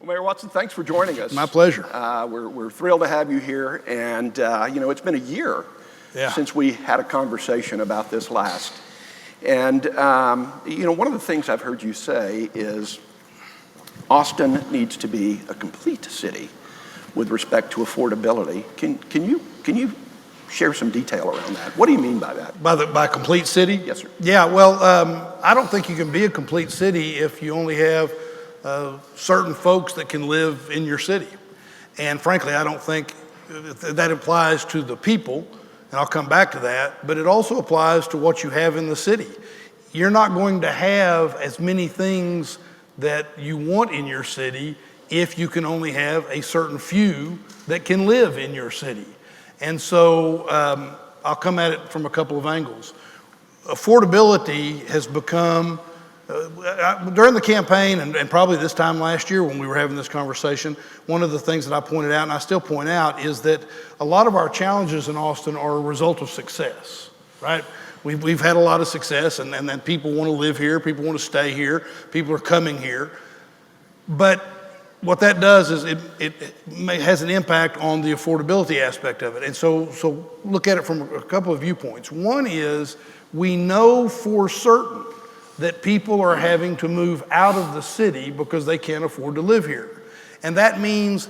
Well, Mayor Watson, thanks for joining us. My pleasure. We're thrilled to have you here, and it's been a year since we had a conversation about this last. And one of the things I've heard you say is Austin needs to be a complete city with respect to affordability. Can you share some detail around that? What do you mean by that? By complete city? Yes, sir. Yeah, well, I don't think you can be a complete city if you only have certain folks that can live in your city. And frankly, I don't think that applies to the people, and I'll come back to that, but it also applies to what you have in the city. You're not going to have as many things that you want in your city if you can only have a certain few that can live in your city. And so I'll come at it from a couple of angles. Affordability has become, during the campaign and probably this time last year when we were having this conversation, one of the things that I pointed out, and I still point out, is that a lot of our challenges in Austin are a result of success, right? We've had a lot of success, and then people want to live here, people want to stay here, people are coming here. But what that does is it has an impact on the affordability aspect of it. And so look at it from a couple of viewpoints. One is we know for certain that people are having to move out of the city because they can't afford to live here. And that means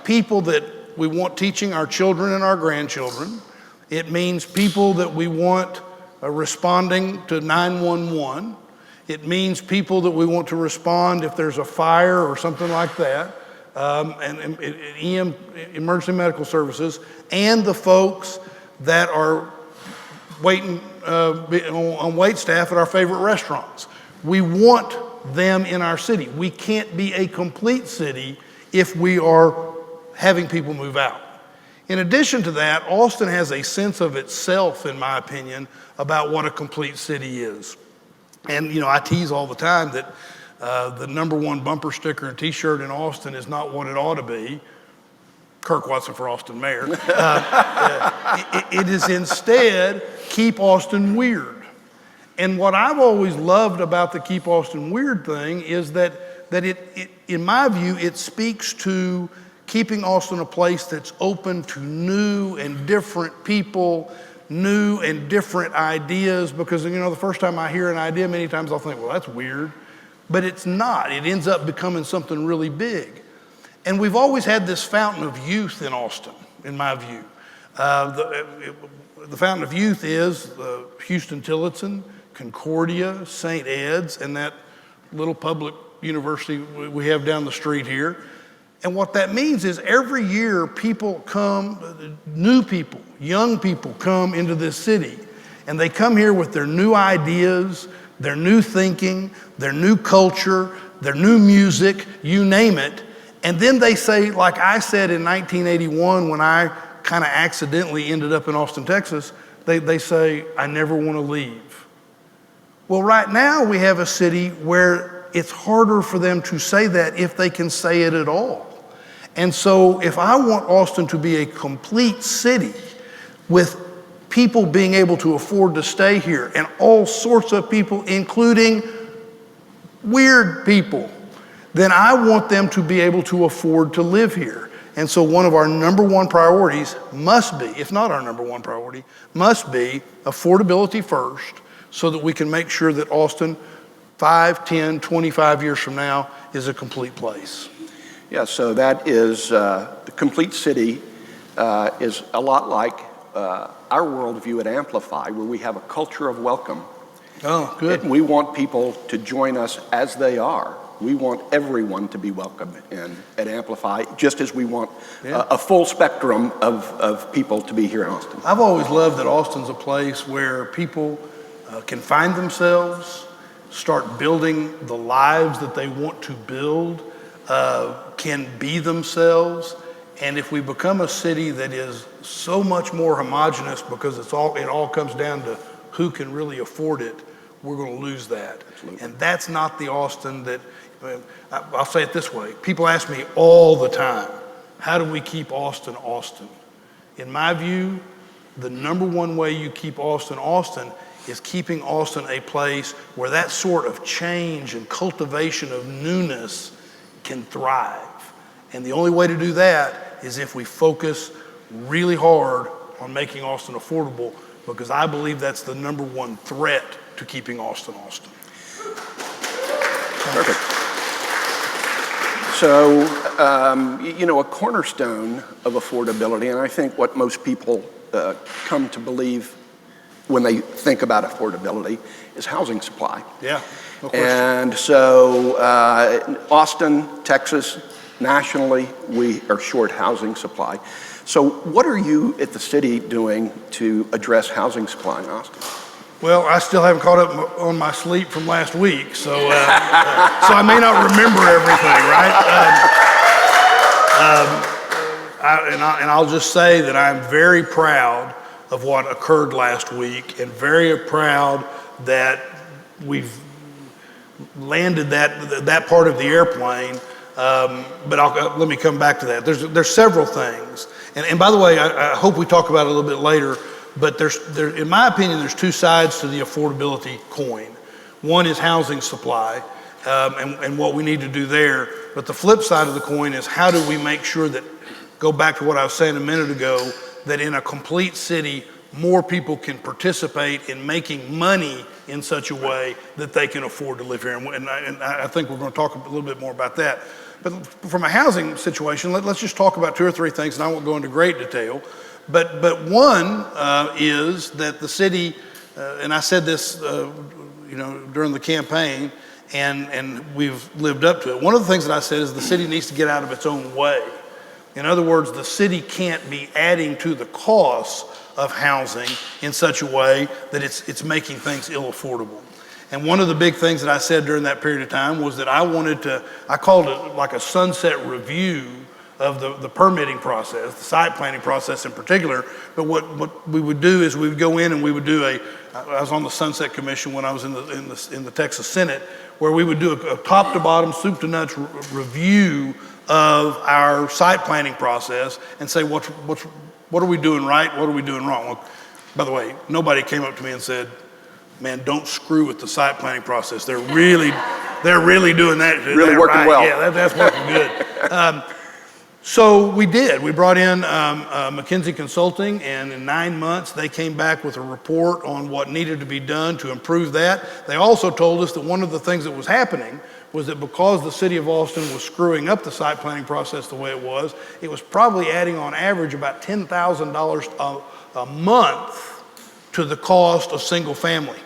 people that we want teaching our children and our grandchildren. It means people that we want responding to 911. It means people that we want to respond if there's a fire or something like that, and emergency medical services, and the folks that are waiting on wait staff at our favorite restaurants. We want them in our city. We can't be a complete city if we are having people move out. In addition to that, Austin has a sense of itself, in my opinion, about what a complete city is. And, I tease all the time that the #1 bumper sticker and t-shirt in Austin is not what it ought to be. Kirk Watson for Austin Mayor. It is instead, keep Austin weird. And what I've always loved about the keep Austin weird thing is that it, in my view, it speaks to keeping Austin a place that's open to new and different people, new and different ideas, because the first time I hear an idea, many times I'll think, well, that's weird, but it's not. It ends up becoming something really big. And we've always had this fountain of youth in Austin, in my view. The fountain of youth is Houston Tillotson, Concordia, St. Ed's, and that little public university we have down the street here. And what that means is every year people come, new people, young people come into this city, and they come here with their new ideas, their new thinking, their new culture, their new music, you name it. And then they say, like I said in 1981 when I kind of accidentally ended up in Austin, Texas, they say, I never want to leave. Well, right now we have a city where it's harder for them to say that if they can say it at all. And so if I want Austin to be a complete city with people being able to afford to stay here and all sorts of people, including weird people, then I want them to be able to afford to live here. And so one of our #1 priorities must be, if not our #1 priority, must be affordability first, so that we can make sure that Austin 5, 10, 25 years from now is a complete place. Yeah, so that is, the complete city is a lot like our worldview at Amplify, where we have a culture of welcome. Oh, good. And we want people to join us as they are. We want everyone to be welcome at Amplify, just as we want a full spectrum of people to be here in Austin. I've always loved that Austin's a place where people can find themselves, start building the lives that they want to build, can be themselves. And if we become a city that is so much more homogenous because it all comes down to who can really afford it, we're going to lose that. Absolutely. And that's not the Austin that, I'll say it this way. People ask me all the time, how do we keep Austin Austin? In my view, the #1 way you keep Austin Austin is keeping Austin a place where that sort of change and cultivation of newness can thrive. And the only way to do that is if we focus really hard on making Austin affordable, because I believe that's the number one threat to keeping Austin Austin. Perfect. So, a cornerstone of affordability, and I think what most people come to believe when they think about affordability, is housing supply. Yeah, of course. And so, Austin, Texas, nationally, we are short housing supply. So what are you at the city doing to address housing supply in Austin? Well, I still haven't caught up on my sleep from last week, so so I may not remember everything, right? And I'll just say that I'm very proud of what occurred last week, and very proud that we've landed that part of the airplane. But let me come back to that. There's several things, and by the way, I hope we talk about it a little bit later. But in my opinion, there's two sides to the affordability coin. One is housing supply, and what we need to do there. But the flip side of the coin is, how do we make sure that, go back to what I was saying a minute ago, that in a complete city, more people can participate in making money in such a way that they can afford to live here. And I think we're going to talk a little bit more about that. But from a housing situation, let's just talk about two or three things, and I won't go into great detail. But one is that the city, and I said this, during the campaign, and we've lived up to it. One of the things that I said is the city needs to get out of its own way. In other words, the city can't be adding to the costs of housing in such a way that it's making things ill-affordable. And one of the big things that I said during that period of time was that I called it like a sunset review of the permitting process, the site planning process in particular. But what we would do is we would go in and we would do I was on the Sunset Commission when I was in the Texas Senate, where we would do a top to bottom, soup to nuts review of our site planning process and say, what are we doing right? What are we doing wrong? Well, by the way, nobody came up to me and said, man, don't screw with the site planning process. They're really doing that. Really working right. well. Yeah, that's working good. So we did. We brought in McKinsey Consulting, and in 9 months, they came back with a report on what needed to be done to improve that. They also told us that one of the things that was happening was that because the city of Austin was screwing up the site planning process the way it was probably adding on average about $10,000 a month to the cost of single family.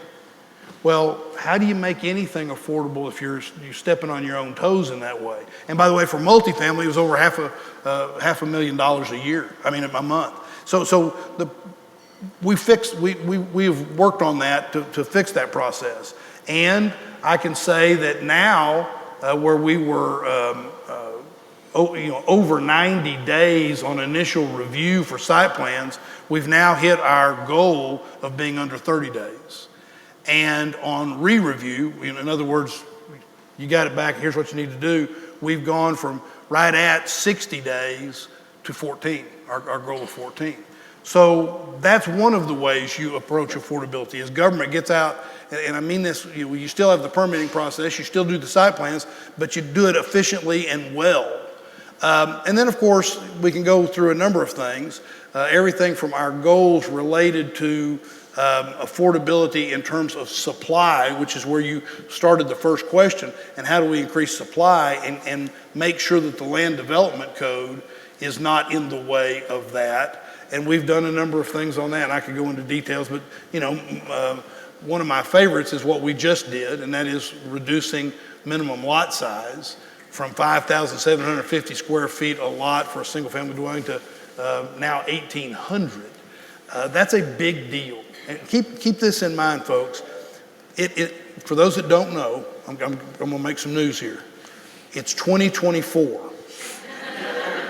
Well, how do you make anything affordable if you're stepping on your own toes in that way? And by the way, for multifamily, it was over half a million dollars a month. So we've worked on that to fix that process. And I can say that now, where we were over 90 days on initial review for site plans, we've now hit our goal of being under 30 days. And on re-review, in other words, you got it back, here's what you need to do, we've gone from right at 60 days to 14, our goal of 14. So that's one of the ways you approach affordability, as government gets out, and I mean this, you still have the permitting process, you still do the site plans, but you do it efficiently and well. And then, of course, we can go through a number of things, everything from our goals related to affordability in terms of supply, which is where you started the first question, and how do we increase supply and make sure that the land development code is not in the way of that. And we've done a number of things on that, and I could go into details, but one of my favorites is what we just did, and that is reducing minimum lot size from 5,750 square feet a lot for a single family dwelling to now 1,800. That's a big deal. And keep this in mind, folks. For those that don't know, I'm gonna make some news here. It's 2024.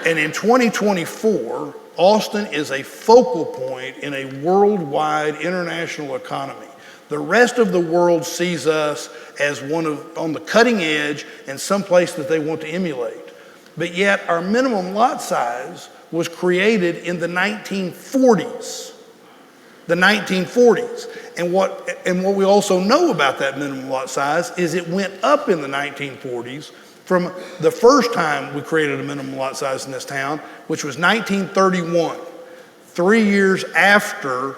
And in 2024, Austin is a focal point in a worldwide international economy. The rest of the world sees us as on the cutting edge and someplace that they want to emulate. But yet our minimum lot size was created in the 1940s. The 1940s. And what we also know about that minimum lot size is it went up in the 1940s from the first time we created a minimum lot size in this town, which was 1931, 3 years after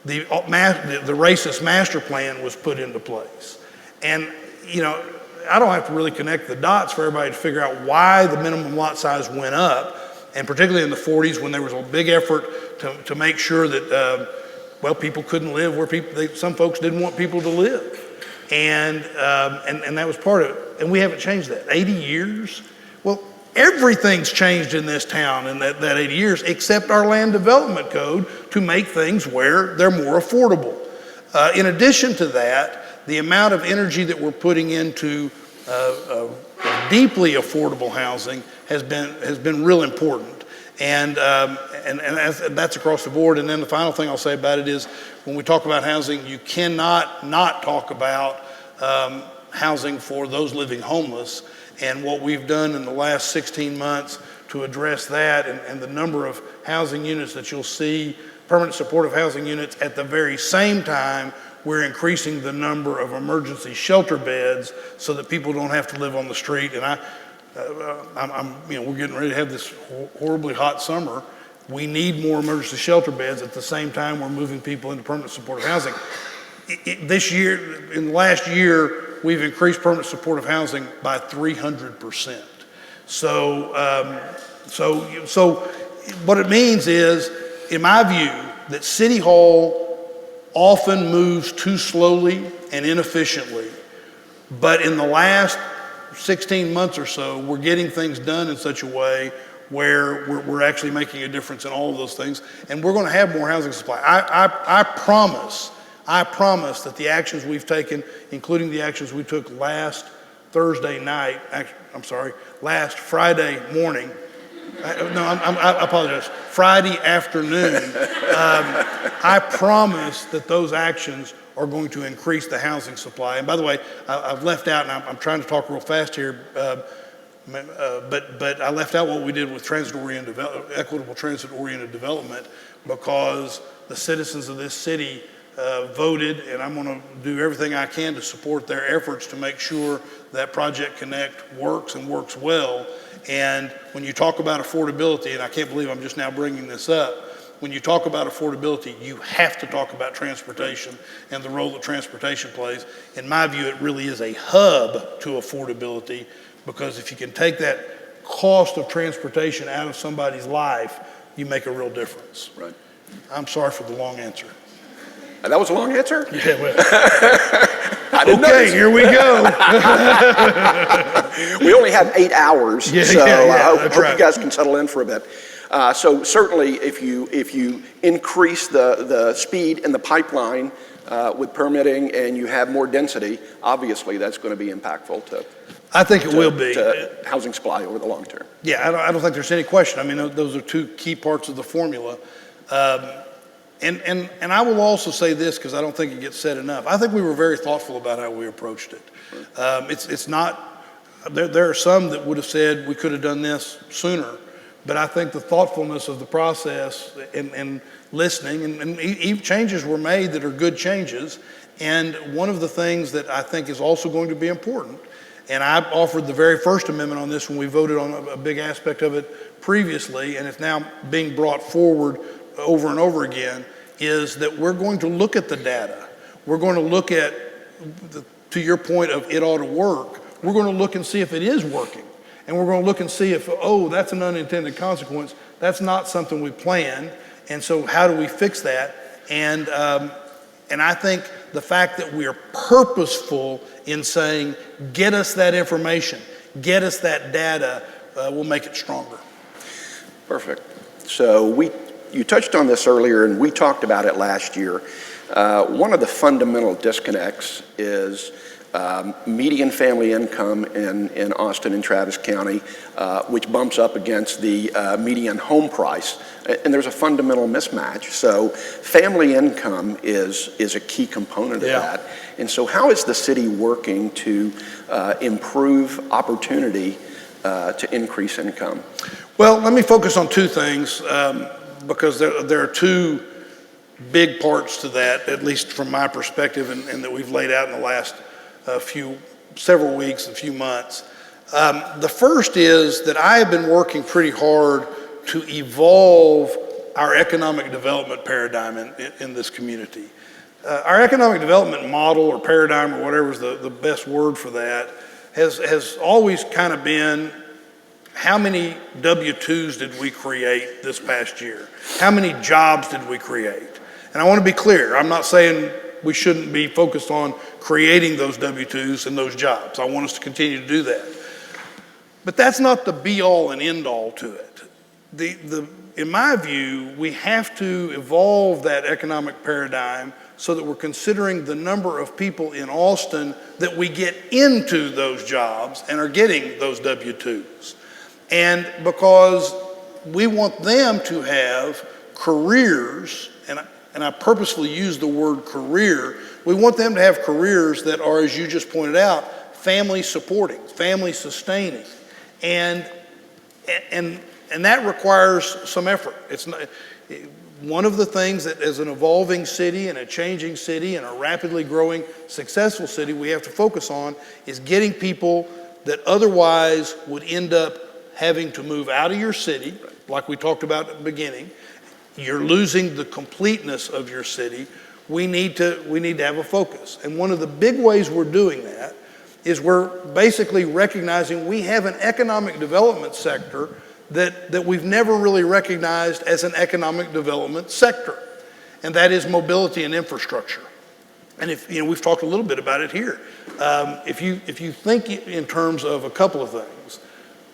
the racist master plan was put into place. And, you know, I don't have to really connect the dots for everybody to figure out why the minimum lot size went up, and particularly in the 40s when there was a big effort to make sure that, well, people couldn't live where some folks didn't want people to live. And that was part of it. And we haven't changed that. 80 years? Well, everything's changed in this town in that 80 years except our land development code to make things where they're more affordable. In addition to that, the amount of energy that we're putting into deeply affordable housing has been real important. And that's across the board. And then the final thing I'll say about it is when we talk about housing, you cannot not talk about housing for those living homeless. And what we've done in the last 16 months to address that and the number of housing units that you'll see, permanent supportive housing units, at the very same time we're increasing the number of emergency shelter beds so that people don't have to live on the street. And we're getting ready to have this horribly hot summer. We need more emergency shelter beds at the same time we're moving people into permanent supportive housing. This year, in the last year, we've increased permanent supportive housing by 300%. So what it means is, in my view, that City Hall often moves too slowly and inefficiently. But in the last 16 months or so, we're getting things done in such a way where we're actually making a difference in all of those things. And we're going to have more housing supply. I promise that the actions we've taken, including the actions we took last Friday morning, I apologize, Friday afternoon, I promise that those actions are going to increase the housing supply. And by the way, I've left out, and I'm trying to talk real fast here, but I left out what we did with equitable transit-oriented development, because the citizens of this city voted, and I'm going to do everything I can to support their efforts to make sure that Project Connect works and works well. And when you talk about affordability, and I can't believe I'm just now bringing this up, when you talk about affordability, you have to talk about transportation and the role that transportation plays. In my view, it really is a hub to affordability, because if you can take that cost of transportation out of somebody's life, you make a real difference. Right. I'm sorry for the long answer. That was a long answer? Yeah, well. Okay, here we go. We only have 8 hours, so I hope you guys can settle in for a bit. So certainly, if you increase the speed in the pipeline with permitting and you have more density, obviously that's going to be impactful to. I think it will be to housing supply over the long term. Yeah, I don't think there's any question. I mean, those are two key parts of the formula. And I will also say this, because I don't think it gets said enough. I think we were very thoughtful about how we approached it. It's not, there are some that would have said we could have done this sooner, but I think the thoughtfulness of the process and listening, and changes were made that are good changes. And one of the things that I think is also going to be important, and I offered the very first amendment on this when we voted on a big aspect of it previously, and it's now being brought forward over and over again, is that we're going to look at the data. We're going to look at, to your point of it ought to work, we're going to look and see if it is working. And we're going to look and see if, that's an unintended consequence. That's not something we planned. And so how do we fix that? And I think the fact that we are purposeful in saying, get us that information, get us that data, will make it stronger. Perfect. So you touched on this earlier, and we talked about it last year. One of the fundamental disconnects is median family income in Austin and Travis County, which bumps up against the median home price. And there's a fundamental mismatch. So family income is a key component of that. And so how is the city working to improve opportunity to increase income? Well, let me focus on two things, because there are two big parts to that, at least from my perspective, and that we've laid out in the last several weeks, a few months. The first is that I have been working pretty hard to evolve our economic development paradigm in this community. Our economic development model or paradigm or whatever is the best word for that has always kind of been, how many W-2s did we create this past year? How many jobs did we create? And I want to be clear, I'm not saying we shouldn't be focused on creating those W-2s and those jobs. I want us to continue to do that. But that's not the be-all and end-all to it. In my view, we have to evolve that economic paradigm so that we're considering the number of people in Austin that we get into those jobs and are getting those W-2s. And because we want them to have careers, and I purposefully use the word career, we want them to have careers that are, as you just pointed out, family supporting, family sustaining. And that requires some effort. It's not, one of the things that as an evolving city and a changing city and a rapidly growing successful city we have to focus on is getting people that otherwise would end up having to move out of your city, like we talked about at the beginning. You're losing the completeness of your city. We need to have a focus. And one of the big ways we're doing that is we're basically recognizing we have an economic development sector that we've never really recognized as an economic development sector, and that is mobility and infrastructure. And we've talked a little bit about it here. If you think in terms of a couple of things,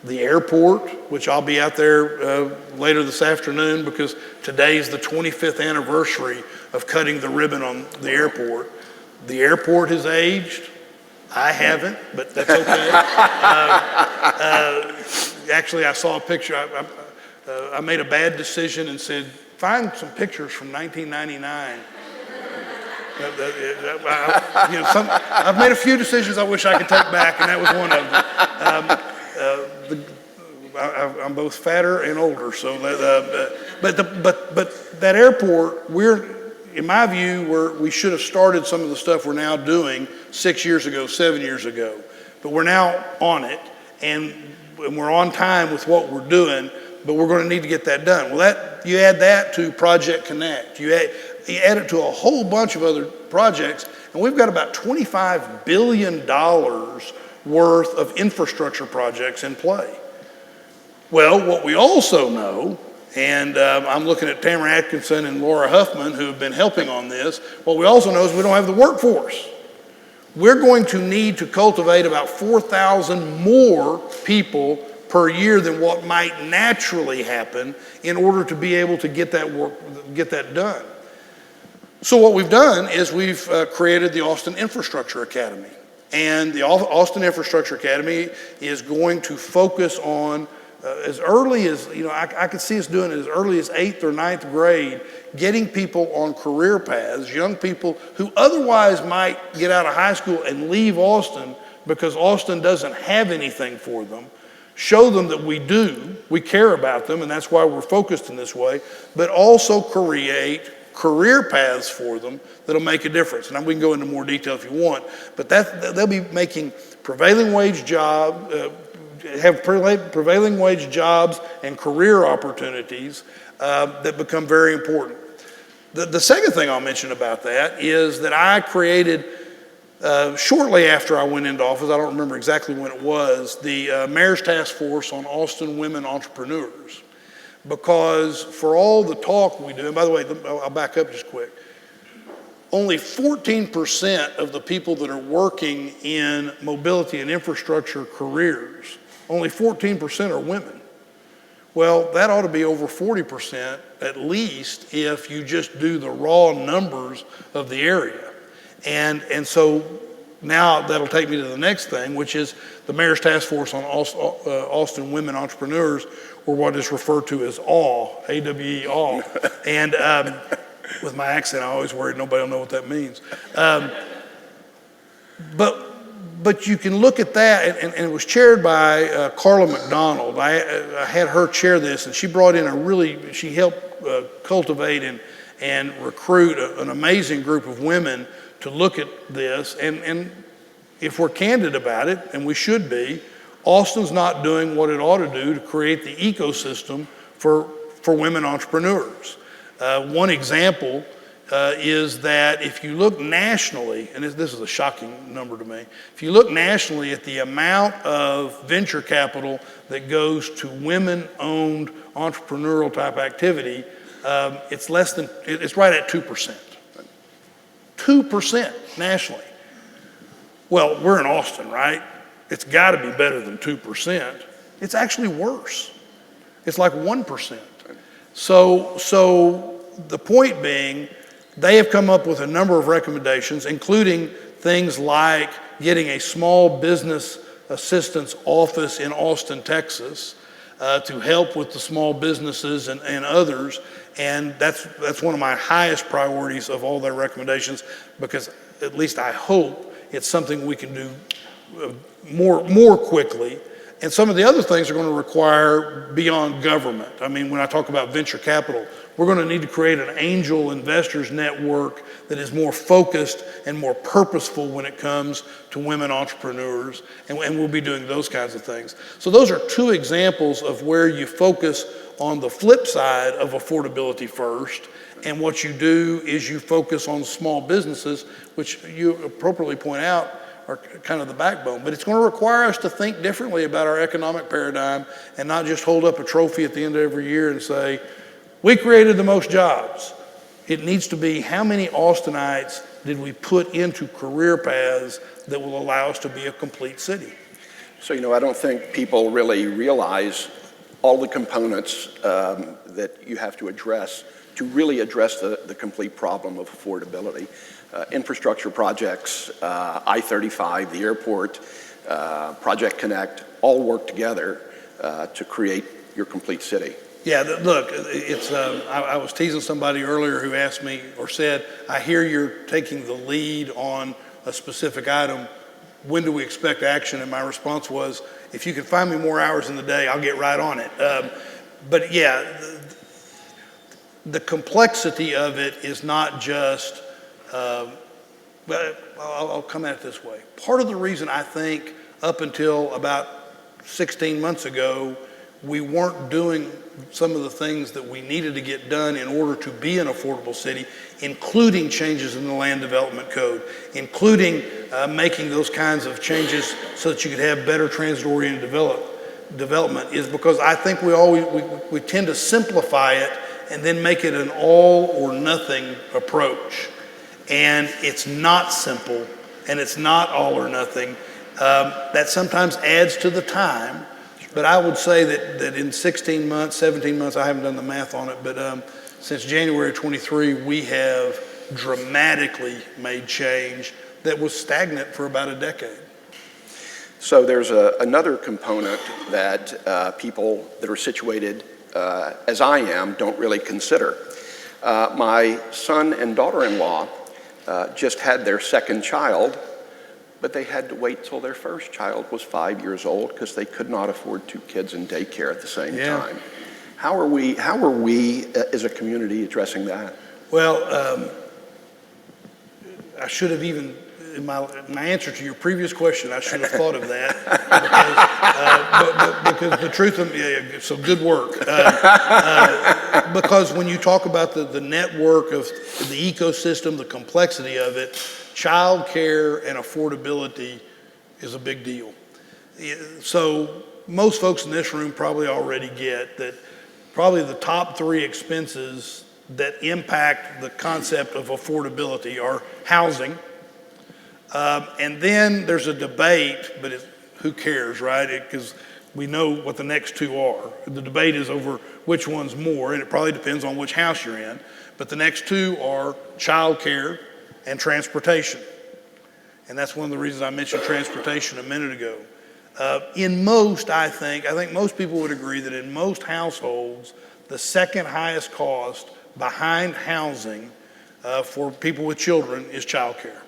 the airport, which I'll be out there later this afternoon because today's the 25th anniversary of cutting the ribbon on the airport. The airport has aged. I haven't, but that's okay. Actually, I saw a picture. I made a bad decision and said, find some pictures from 1999. I've made a few decisions I wish I could take back, and that was one of them. I'm both fatter and older, so but that airport, in my view, we should have started some of the stuff we're now doing 6 years ago, 7 years ago, but we're now on it, and we're on time with what we're doing, but we're going to need to get that done. Well, you add that to Project Connect, you add it to a whole bunch of other projects, and we've got about $25 billion worth of infrastructure projects in play. Well, what we also know, and I'm looking at Tamara Atkinson and Laura Huffman who have been helping on this, what we also know is we don't have the workforce. We're going to need to cultivate about 4,000 more people per year than what might naturally happen in order to be able to get that done. So what we've done is we've created the Austin Infrastructure Academy. And the Austin Infrastructure Academy is going to focus on as early as, I could see us doing it as early as 8th or 9th grade, getting people on career paths, young people who otherwise might get out of high school and leave Austin because Austin doesn't have anything for them. Show them that we care about them, and that's why we're focused in this way, but also create career paths for them that'll make a difference. And we can go into more detail if you want, but they'll be making prevailing wage jobs and career opportunities that become very important. The second thing I'll mention about that is that I created, shortly after I went into office, I don't remember exactly when it was, the Mayor's Task Force on Austin Women Entrepreneurs. Because for all the talk we do, and by the way, I'll back up just quick, only 14% of the people that are working in mobility and infrastructure careers, only 14% are women. Well, that ought to be over 40% at least if you just do the raw numbers of the area. And so now that'll take me to the next thing, which is the Mayor's Task Force on Austin Women Entrepreneurs, or what is referred to as AWE, A-W-E, AWE. And with my accent, I always worry nobody will know what that means. But you can look at that, and it was chaired by Carla McDonald. I had her chair this, and she brought in she helped cultivate and recruit an amazing group of women to look at this. And if we're candid about it, and we should be, Austin's not doing what it ought to do to create the ecosystem for women entrepreneurs. One example is that if you look nationally, and this is a shocking number to me, if you look nationally at the amount of venture capital that goes to women-owned entrepreneurial type activity, it's right at 2%. 2% nationally. Well, we're in Austin, right? It's got to be better than 2%. It's actually worse. It's like 1%. So the point being, they have come up with a number of recommendations, including things like getting a small business assistance office in Austin, Texas, to help with the small businesses and others. And that's one of my highest priorities of all their recommendations, because at least I hope it's something we can do more quickly. And some of the other things are going to require beyond government. I mean, when I talk about venture capital, we're going to need to create an angel investors network that is more focused and more purposeful when it comes to women entrepreneurs, and we'll be doing those kinds of things. So those are two examples of where you focus on the flip side of affordability first, and what you do is you focus on small businesses, which you appropriately point out are kind of the backbone. But it's going to require us to think differently about our economic paradigm and not just hold up a trophy at the end of every year and say, we created the most jobs. It needs to be, how many Austinites did we put into career paths that will allow us to be a complete city? So, I don't think people really realize all the components that you have to address to really address the complete problem of affordability. Infrastructure projects, I-35, the airport, Project Connect, all work together to create your complete city. Yeah, look, I was teasing somebody earlier who asked me or said, I hear you're taking the lead on a specific item. When do we expect action? And my response was, if you can find me more hours in the day, I'll get right on it. But yeah, the complexity of it is not just, but I'll come at it this way. Part of the reason I think up until about 16 months ago, we weren't doing some of the things that we needed to get done in order to be an affordable city, including changes in the land development code, including making those kinds of changes so that you could have better transit-oriented development, is because I think we tend to simplify it and then make it an all or nothing approach. And it's not simple, and it's not all or nothing. That sometimes adds to the time. But I would say that in 16 months, 17 months, I haven't done the math on it, but since January 23, we have dramatically made change that was stagnant for about a decade. So there's another component that people that are situated as I am don't really consider. My son and daughter-in-law just had their second child, but they had to wait till their first child was 5 years old because they could not afford 2 kids in daycare at the same time. How are we as a community addressing that? Well, I should have even, in my answer to your previous question, I should have thought of that because the truth of so good work. Because when you talk about the network of the ecosystem, the complexity of it, childcare and affordability is a big deal. So most folks in this room probably already get that probably the top 3 expenses that impact the concept of affordability are housing. And then there's a debate, but who cares, right? Because we know what the next 2 are. The debate is over which one's more, and it probably depends on which house you're in. But the next 2 are childcare and transportation. And that's one of the reasons I mentioned transportation a minute ago. In most, I think most people would agree that in most households, the second highest cost behind housing for people with children is childcare.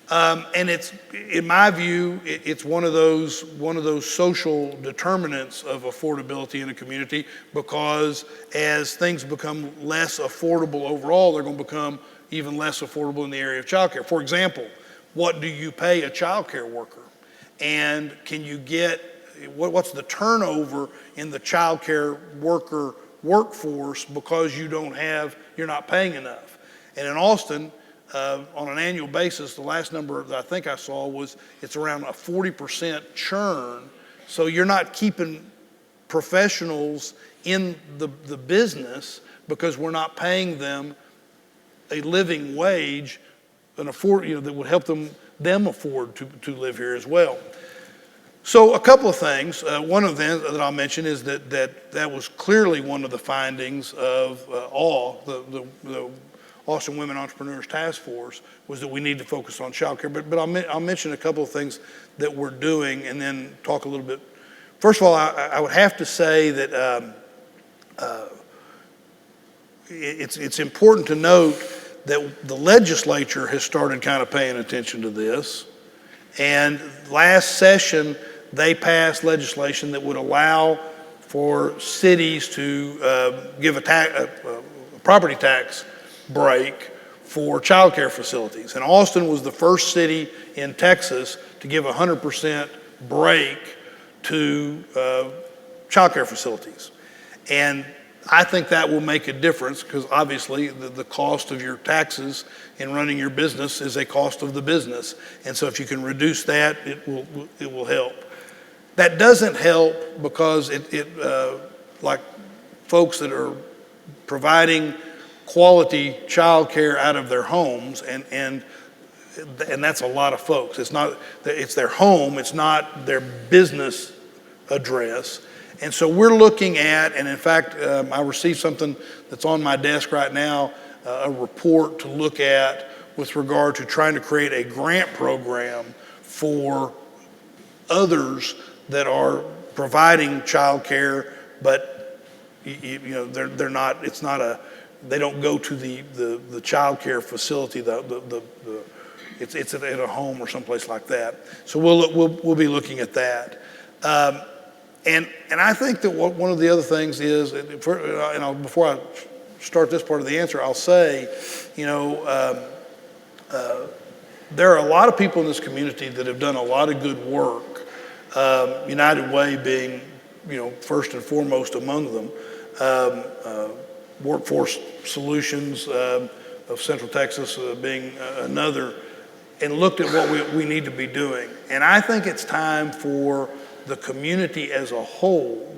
And it's, in my view, it's one of those social determinants of affordability in a community, because as things become less affordable overall, they're going to become even less affordable in the area of childcare. For example, what do you pay a childcare worker? and can you get, what's the turnover in the childcare workforce because you're not paying enough. And in Austin, on an annual basis, the last number that I think I saw was it's around a 40% churn. So you're not keeping professionals in the business because we're not paying them a living wage and that would help them afford to live here as well. So a couple of things. One of them that I'll mention is that was clearly one of the findings of the Austin Women Entrepreneurs Task Force, was that we need to focus on childcare. But I'll mention a couple of things that we're doing and then talk a little bit. First of all, I would have to say that it's important to note that the legislature has started kind of paying attention to this. And last session, they passed legislation that would allow for cities to give a property tax break for childcare facilities. And Austin was the first city in Texas to give 100% break to childcare facilities. And I think that will make a difference because obviously the cost of your taxes in running your business is a cost of the business. And so if you can reduce that, it will help. That doesn't help because like folks that are providing quality childcare out of their homes, and that's a lot of folks. It's their home, it's not their business address. And so we're looking at, and in fact, I received something that's on my desk right now, a report to look at with regard to trying to create a grant program for others that are providing childcare, but they're not. It's not a. They don't go to the childcare facility. It's at a home or someplace like that. So we'll be looking at that. And I think that one of the other things is, before I start this part of the answer, I'll say, there are a lot of people in this community that have done a lot of good work. United Way being, first and foremost among them. Workforce Solutions of Central Texas being another, and looked at what we need to be doing. And I think it's time for the community as a whole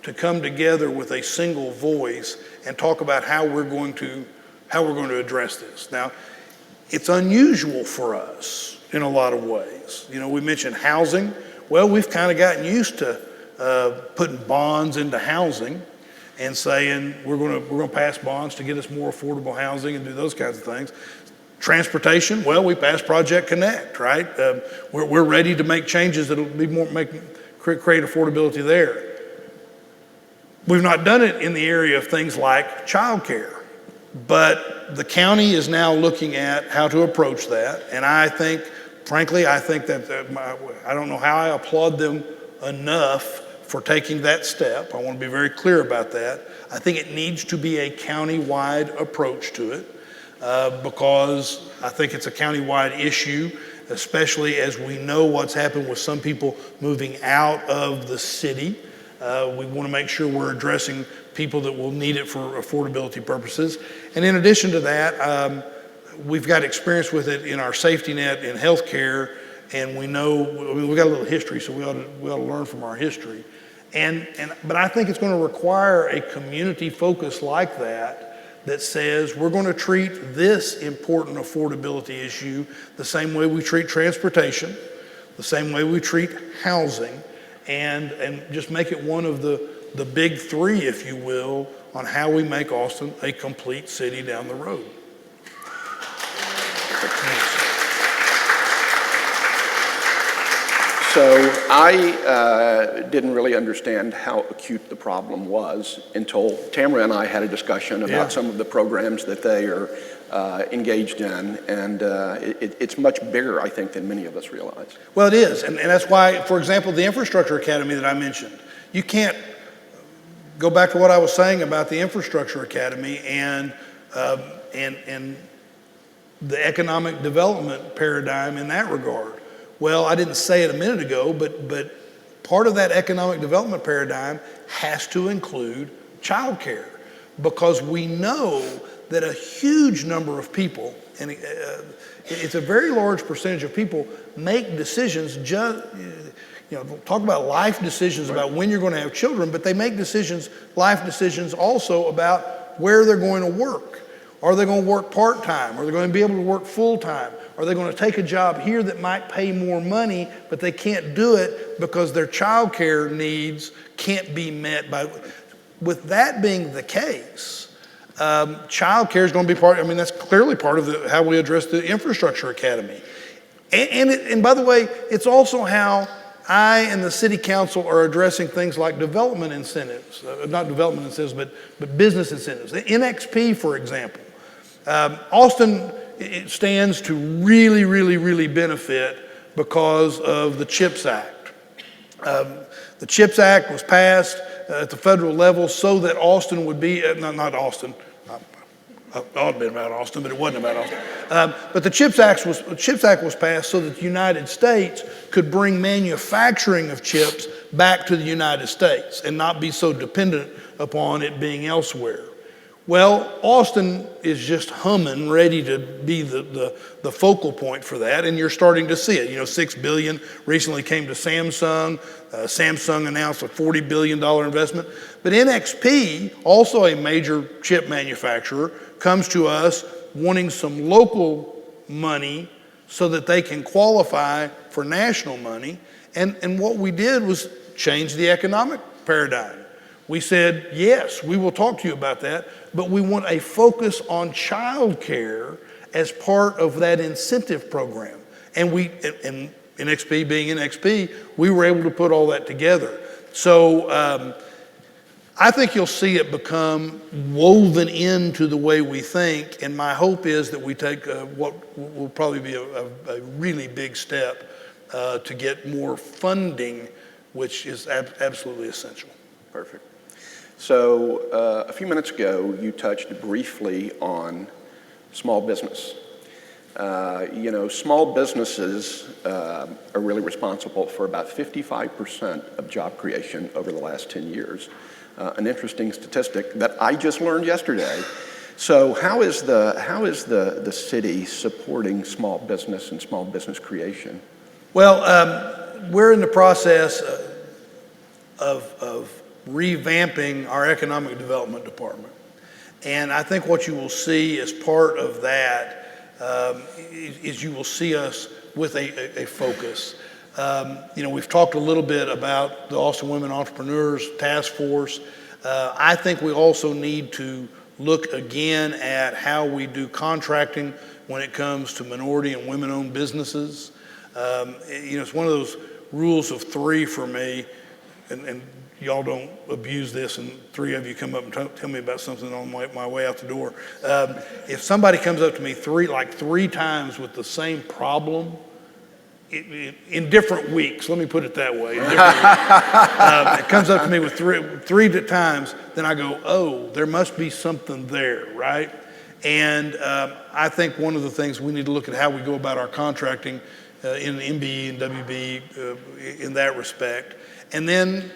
to come together with a single voice and talk about how we're going to address this. Now, it's unusual for us in a lot of ways. We mentioned housing. Well, we've kind of gotten used to putting bonds into housing and saying we're going to pass bonds to get us more affordable housing and do those kinds of things. Transportation, well, we passed Project Connect, right? We're ready to make changes that'll be create affordability there. We've not done it in the area of things like childcare, but the county is now looking at how to approach that. And I think, frankly, that I don't know how I applaud them enough for taking that step. I want to be very clear about that. I think it needs to be a county-wide approach to it because I think it's a county-wide issue, especially as we know what's happened with some people moving out of the city. We want to make sure we're addressing people that will need it for affordability purposes. And in addition to that, we've got experience with it in our safety net in healthcare, and we know, we've got a little history, so we ought to learn from our history. But I think it's going to require a community focus like that says we're going to treat this important affordability issue the same way we treat transportation, the same way we treat housing, and just make it one of the big three, if you will, on how we make Austin a complete city down the road. So I didn't really understand how acute the problem was until Tamara and I had a discussion about some of the programs that they are engaged in, and it's much bigger, I think, than many of us realize. Well, it is, and that's why, for example, the Infrastructure Academy that I mentioned, you can't go back to what I was saying about the Infrastructure Academy and the economic development paradigm in that regard. Well, I didn't say it a minute ago, but part of that economic development paradigm has to include childcare, because we know that a huge number of people, and it's a very large percentage of people, make decisions talk about life decisions about when you're going to have children, but they make life decisions also about where they're going to work. Are they going to work part-time? Are they going to be able to work full-time? Are they going to take a job here that might pay more money, but they can't do it because their child care needs can't be met by... With that being the case, child care is going to be that's clearly part of how we address the Infrastructure Academy. And by the way, it's also how I and the city council are addressing things like development incentives, not development incentives, but business incentives. The NXP, for example. Austin, it stands to really, really, really benefit because of the CHIPS Act. The CHIPS Act was passed at the federal level so that Austin would be, not Austin, I ought to have been about Austin, but it wasn't about Austin. But the CHIPS Act was passed so that the United States could bring manufacturing of chips back to the United States and not be so dependent upon it being elsewhere. Well, Austin is just humming, ready to be the focal point for that, and you're starting to see it. $6 billion recently came to Samsung. Samsung announced a $40 billion investment. But NXP, also a major chip manufacturer, comes to us wanting some local money so that they can qualify for national money. And what we did was change the economic paradigm. We said, yes, we will talk to you about that, but we want a focus on child care as part of that incentive program. And NXP being NXP, we were able to put all that together. So I think you'll see it become woven into the way we think, and my hope is that we take what will probably be a really big step to get more funding, which is absolutely essential. Perfect. So a few minutes ago, you touched briefly on small business. Small businesses are really responsible for about 55% of job creation over the last 10 years. An interesting statistic that I just learned yesterday. So how is the city supporting small business and small business creation? Well, we're in the process of revamping our economic development department. And I think what you will see as part of that is you will see us with a focus. We've talked a little bit about the Austin Women Entrepreneurs Task Force. I think we also need to look again at how we do contracting when it comes to minority and women-owned businesses. It's one of those rules of three for me, and y'all don't abuse this, and three of you come up and tell me about something on my way out the door. If somebody comes up to me three times with the same problem, in different weeks, let me put it that way. It comes up to me with three times, then I go, oh, there must be something there, right? And I think one of the things we need to look at how we go about our contracting in MBE and WB in that respect, and then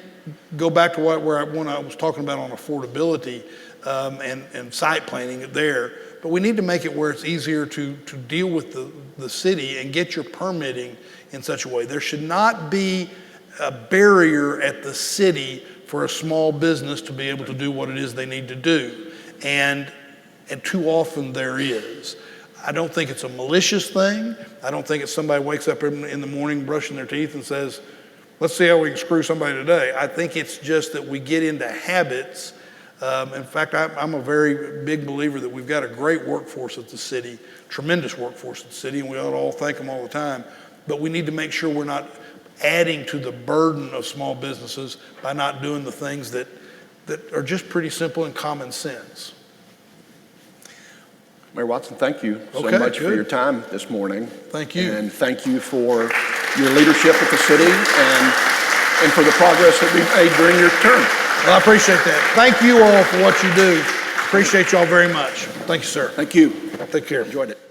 go back to when I was talking about on affordability and site planning there. But we need to make it where it's easier to deal with the city and get your permitting in such a way. There should not be a barrier at the city for a small business to be able to do what it is they need to do. And too often there is. I don't think it's a malicious thing. I don't think it's somebody wakes up in the morning brushing their teeth and says, let's see how we can screw somebody today. I think it's just that we get into habits. In fact, I'm a very big believer that we've got a great workforce at the city, tremendous workforce at the city, and we ought to all thank them all the time. But we need to make sure we're not adding to the burden of small businesses by not doing the things that are just pretty simple and common sense. Mayor Watson, thank you so much for your time this morning. Thank you. And thank you for your leadership at the city and for the progress that we've made during your term. Well, I appreciate that. Thank you all for what you do. Appreciate you all very much. Thank you, sir. Thank you. Take care. Enjoyed it.